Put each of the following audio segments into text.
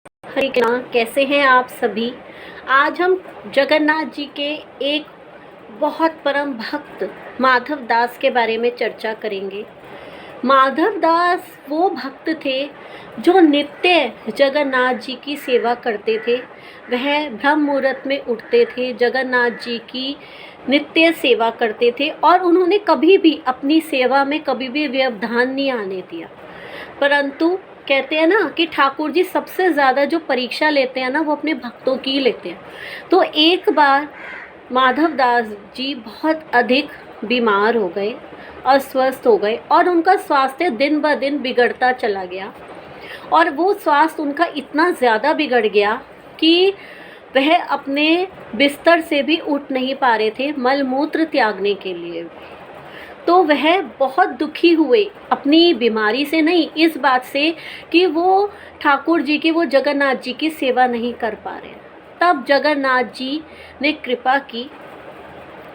हरे कृष्णा, कैसे हैं आप सभी। आज हम जगन्नाथ जी के एक बहुत परम भक्त माधव दास के बारे में चर्चा करेंगे। माधव दास वो भक्त थे जो नित्य जगन्नाथ जी की सेवा करते थे। वह ब्रह्म मुहूर्त में उठते थे, जगन्नाथ जी की नित्य सेवा करते थे और उन्होंने कभी भी अपनी सेवा में कभी भी व्यवधान नहीं आने दिया। परंतु कहते हैं ना कि ठाकुर जी सबसे ज़्यादा जो परीक्षा लेते हैं ना, वो अपने भक्तों की लेते हैं। तो एक बार माधव दास जी बहुत अधिक बीमार हो गए, अस्वस्थ हो गए और उनका स्वास्थ्य दिन ब दिन बिगड़ता चला गया। और वो स्वास्थ्य उनका इतना ज़्यादा बिगड़ गया कि वह अपने बिस्तर से भी उठ नहीं पा रहे थे मल मूत्र त्यागने के लिए। तो वह बहुत दुखी हुए, अपनी बीमारी से नहीं, इस बात से कि वो ठाकुर जी की, वो जगन्नाथ जी की सेवा नहीं कर पा रहे हैं। तब जगन्नाथ जी ने कृपा की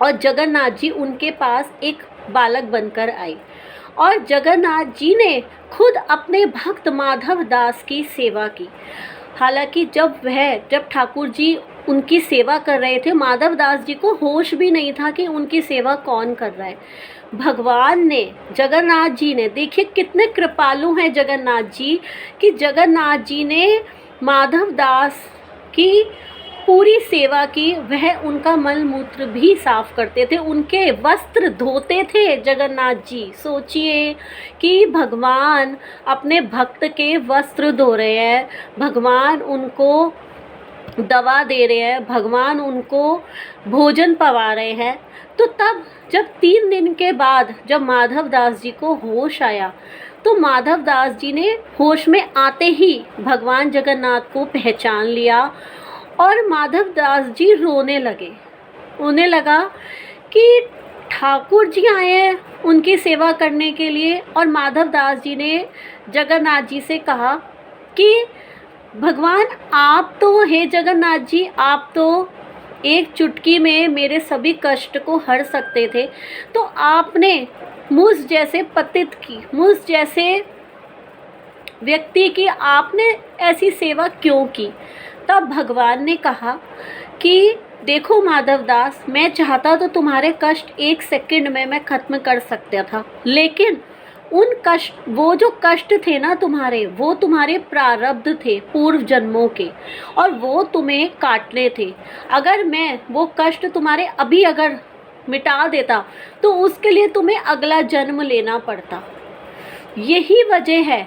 और जगन्नाथ जी उनके पास एक बालक बनकर आए और जगन्नाथ जी ने खुद अपने भक्त माधव दास की सेवा की। हालांकि जब ठाकुर जी उनकी सेवा कर रहे थे, माधव दास जी को होश भी नहीं था कि उनकी सेवा कौन कर रहा है। भगवान ने, जगन्नाथ जी ने, देखिए कितने कृपालु हैं जगन्नाथ जी, कि जगन्नाथ जी ने माधव दास की पूरी सेवा की। वह उनका मल मूत्र भी साफ करते थे, उनके वस्त्र धोते थे जगन्नाथ जी। सोचिए कि भगवान अपने भक्त के वस्त्र धो रहे हैं, भगवान उनको दवा दे रहे हैं, भगवान उनको भोजन पवा रहे हैं। तो तब जब 3 दिन के बाद जब माधव दास जी को होश आया, तो माधव दास जी ने होश में आते ही भगवान जगन्नाथ को पहचान लिया और माधव दास जी रोने लगे। उन्हें लगा कि ठाकुर जी आए हैं उनकी सेवा करने के लिए। और माधव दास जी ने जगन्नाथ जी से कहा कि भगवान, आप तो, हे जगन्नाथ जी, आप तो एक चुटकी में मेरे सभी कष्ट को हर सकते थे, तो आपने मुझ जैसे पतित की, मुझ जैसे व्यक्ति की आपने ऐसी सेवा क्यों की। तब भगवान ने कहा कि देखो माधव दास, मैं चाहता तो तुम्हारे कष्ट 1 सेकंड में मैं खत्म कर सकता था, लेकिन उन कष्ट, वो जो कष्ट थे ना तुम्हारे, वो तुम्हारे प्रारब्ध थे पूर्व जन्मों के, और वो तुम्हें काटने थे। अगर मैं वो कष्ट तुम्हारे अभी अगर मिटा देता, तो उसके लिए तुम्हें अगला जन्म लेना पड़ता। यही वजह है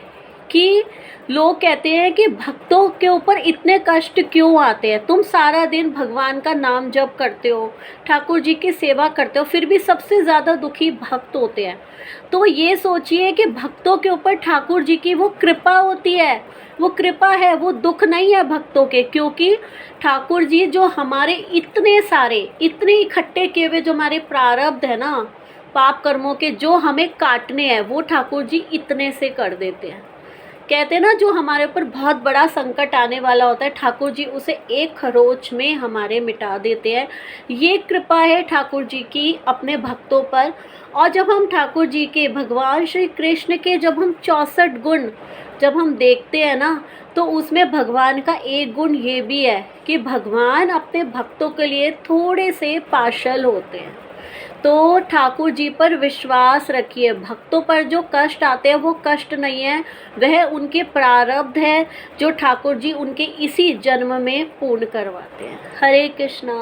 कि लोग कहते हैं कि भक्तों के ऊपर इतने कष्ट क्यों आते हैं। तुम सारा दिन भगवान का नाम जप करते हो, ठाकुर जी की सेवा करते हो, फिर भी सबसे ज़्यादा दुखी भक्त होते हैं। तो ये सोचिए कि भक्तों के ऊपर ठाकुर जी की वो कृपा होती है, वो कृपा है, वो दुख नहीं है भक्तों के। क्योंकि ठाकुर जी जो हमारे इतने सारे, इतने इकट्ठे किए हुए जो हमारे प्रारब्ध है ना, पाप कर्मों के, जो हमें काटने हैं, वो ठाकुर जी इतने से कर देते हैं। कहते हैं ना, जो हमारे ऊपर बहुत बड़ा संकट आने वाला होता है, ठाकुर जी उसे एक खरोच में हमारे मिटा देते हैं। ये कृपा है ठाकुर जी की अपने भक्तों पर। और जब हम ठाकुर जी के, भगवान श्री कृष्ण के, जब हम 64 गुण जब हम देखते हैं ना, तो उसमें भगवान का एक गुण ये भी है कि भगवान अपने भक्तों के लिए थोड़े से पार्शल होते हैं। तो ठाकुर जी पर विश्वास रखिए, भक्तों पर जो कष्ट आते हैं वो कष्ट नहीं है, वह उनके प्रारब्ध है जो ठाकुर जी उनके इसी जन्म में पूर्ण करवाते हैं। हरे कृष्णा।